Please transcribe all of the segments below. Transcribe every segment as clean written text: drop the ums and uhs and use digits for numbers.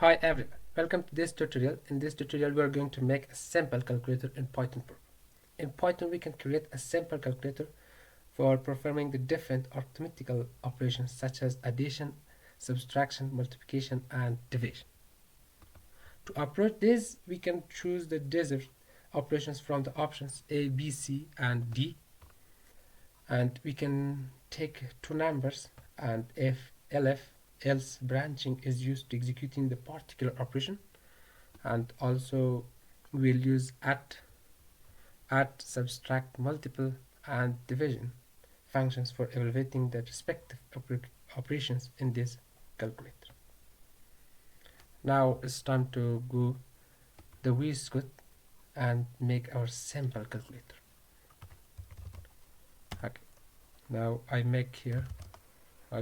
Hi everyone, welcome to this tutorial. In this tutorial we are going to make a simple calculator in Python. In Python we can create a simple calculator for performing the different arithmetical operations such as addition, subtraction, multiplication and division. To operate this we can choose the desired operations from the options A, B, C and D, and we can take two numbers, and if elif else branching is used to executing the particular operation, and also we'll use add, subtract, multiple and division functions for evaluating the respective operations in this calculator. Now it's time to go the VS Code and make our simple calculator. Okay, now I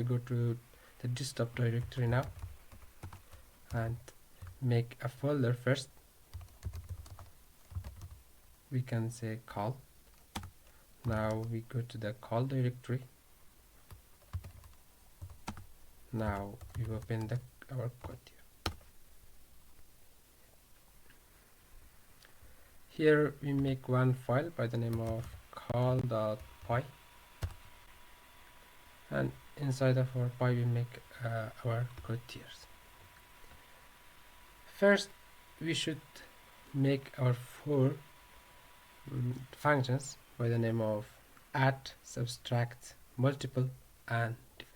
go to the desktop directory now and make a folder first. We can say call. Now we go to the call directory. Now we open our code here. Here we make one file by the name of call.py, and inside of our py we make our code tiers. First we should make our four functions by the name of add, subtract, multiple and divide.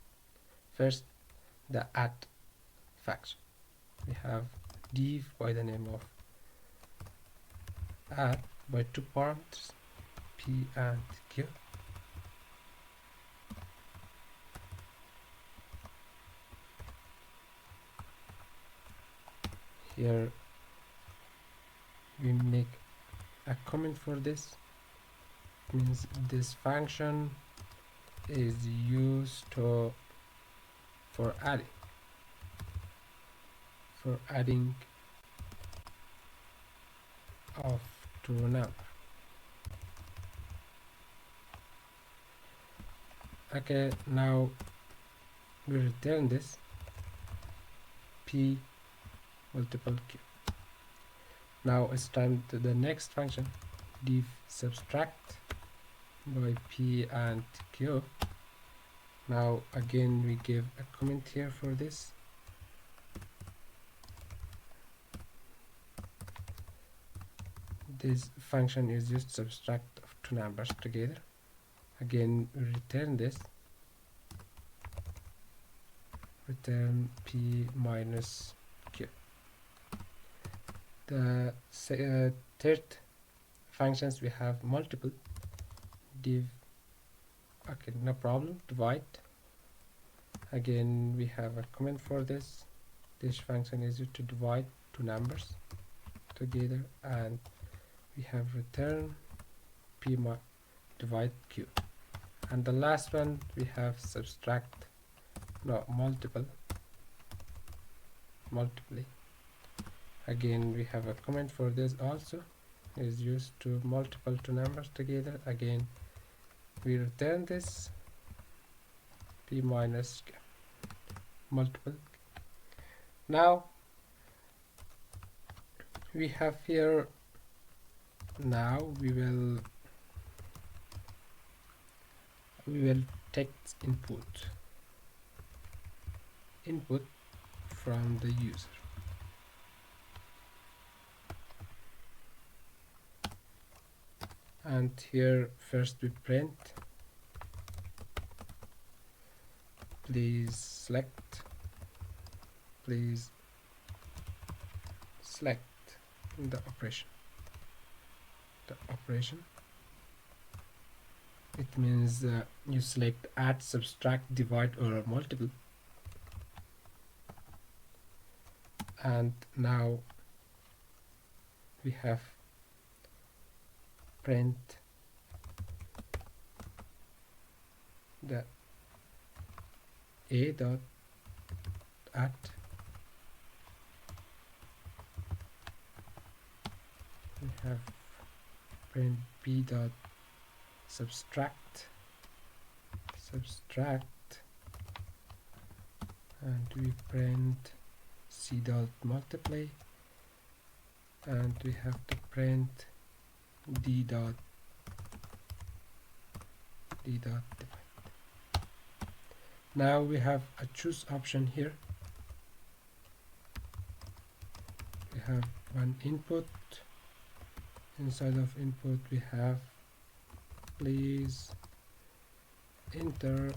First, the add function. We have div by the name of add by two parameters p and q. Here we make a comment for this. Means this function is used for adding of to a number. Okay, now we return this p multiple q. Now it's time to the next function, div subtract by p and q. Now again we give a comment here for this. This function is used to subtract of two numbers together. Again we return this, return p minus q. The third functions we have multiple, div, okay, no problem, divide. Again we have a comment for this. This function is used to divide two numbers together, and we have return p divide q. And the last one we have multiply. Again we have a comment for this, also is used to multiple two numbers together. Again we return this p minus q, multiple. Now we have here, now we will take input from the user. And here first we print please select the operation. It means you select add, subtract, divide or multiple. And now we have print the a dot add we have print b dot subtract, and we print c dot multiply, and we have to print d dot divide. Now we have a choose option here. We have one input. Inside of input we have please enter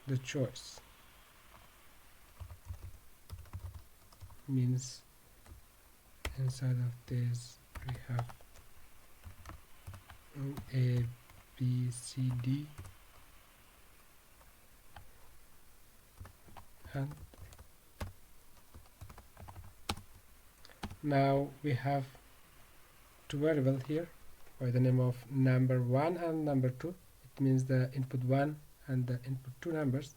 the choice. Means inside of this we have A, B, C, D, and now we have two variables here by the name of number 1 and number 2. It means the input 1 and the input 2 numbers,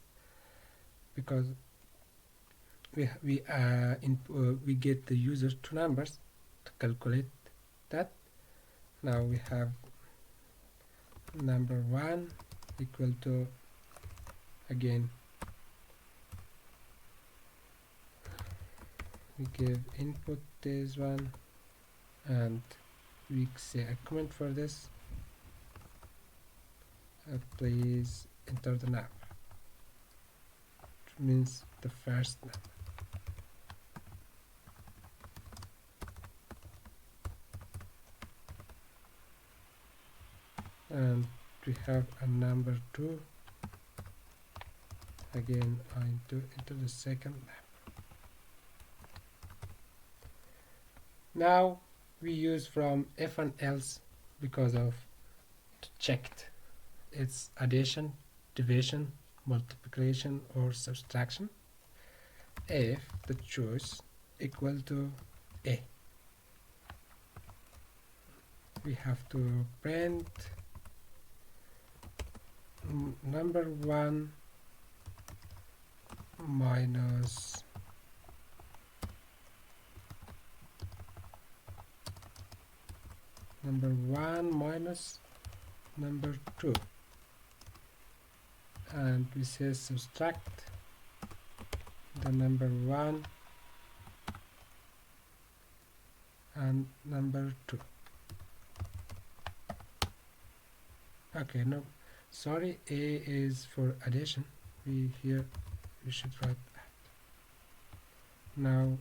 because we get the user two numbers to calculate that. Now we have number 1 equal to, again we give input this one, and we say a comment for this, please enter the number, which means the first number. And we have a number 2, again I enter the second number. Now we use from if and else because of checked its addition, division, multiplication or subtraction. If the choice equal to A, we have to print number 1 minus number 1 minus number 2, and we say subtract the number 1 and number 2. Okay, no, sorry, A is for addition. We should write that. Now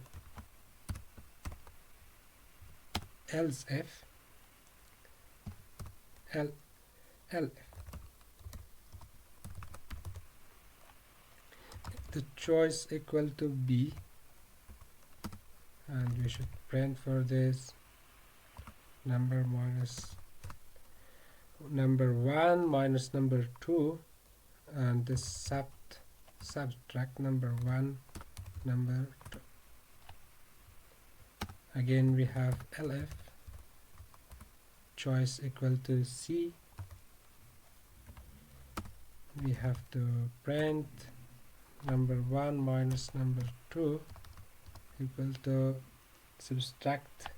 else if elif the choice equal to B, and we should print for this number 1 minus number 2, and this subtract number 1 number 2. Again we have elif choice equal to C. We have to print number 1 minus number 2 equal to subtract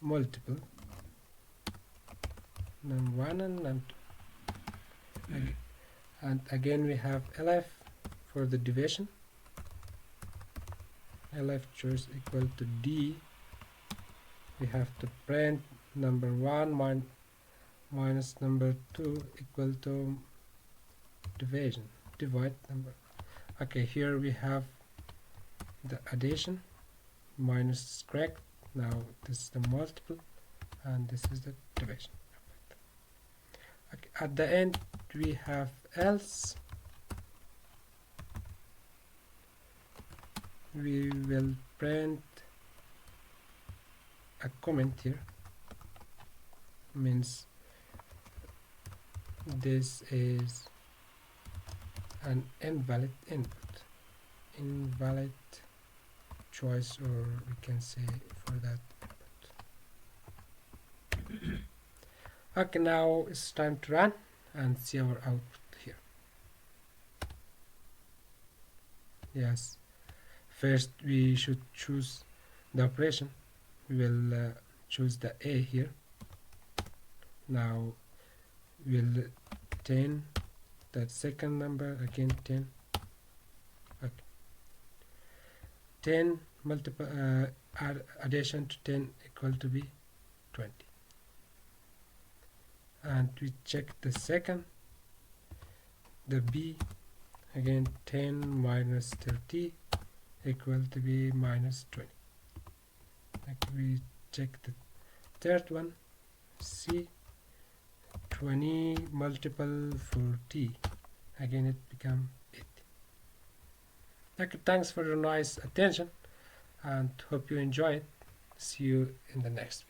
multiple num 1 and num 2. And again we have elif for the division. Elif choice equal to D. We have to print number 1 minus number 2 equal to divide number. Okay, here we have the addition, minus is correct. Now this is the multiple and this is the division. Okay, at the end we have else. We will print a comment here, means this is an invalid input, invalid choice, or we can say for that input. Okay, now it's time to run and see our output here. Yes, first we should choose the operation. We will choose the A here. Now we'll 10 that second number, again 10. Okay, 10 multiple addition to 10 equal to be 20, and we check the second, the b, again 10 minus 30 equal to be minus 20. Like we check the third one, c, 20 multiple for t, again it become 8. Okay, thanks for your nice attention and hope you enjoy it. See you in the next video.